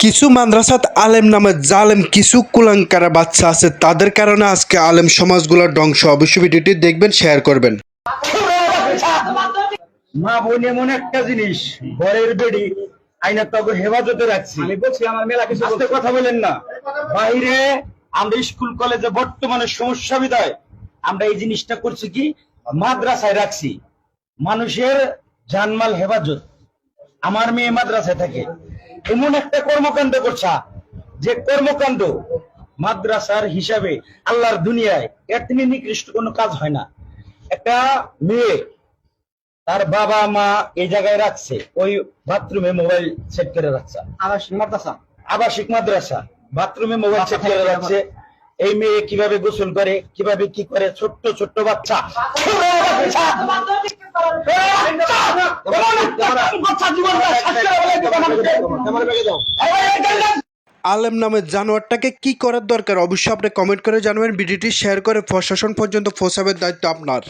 কিছু মাদ্রাসাত আলেম নামে জালেম কিছু কুলাঙ্কারা বাচ্চা আছে, তাদের কারণে আজকে আলেম সমাজগুলোর ধ্বংস। অবশ্যই ভিডিওটি দেখবেন, শেয়ার করবেন। মা বোন এমন একটা জিনিস, ঘরের বেড়ি আইনা তো হেফাজতে রাখছি। আমি বলছি আমার মেলা কিছু কথা বলেন না। বাইরে আমরা স্কুল কলেজে বর্তমানে সমস্যা বিদায় আমরা এই জিনিসটা করছি কি, মাদ্রাসায় রাখছি মানুষের জানমাল হেফাজত। আমার মেয়ে মাদ্রাসায় থাকে, এমন একটা কর্মকাণ্ড করছা যে কর্মকাণ্ড মাদ্রাসার হিসাবে আল্লাহর দুনিয়ায় এর থেকে নিকৃষ্ট কোনো কাজ হয় না। একটা মেয়ে তার বাবা মা এই জায়গায় রাখছে, ওই বাথরুমে মোবাইল সেট করে রাখছে। আবাসিক মাদ্রাসা বাথরুমে মোবাইল সেট করে রাখছে। এই মেয়ে কিভাবে গোসল করে, কিভাবে কি করে, ছোট্ট ছোট্ট বাচ্চা। আলেম নামে জানোয়ারটাকে কি করার দরকার অবশ্যই আপনি কমেন্ট করে জানাবেন। ভিডিওটি শেয়ার করে প্রশাসন পর্যন্ত পৌঁছাবের দায়িত্ব আপনার।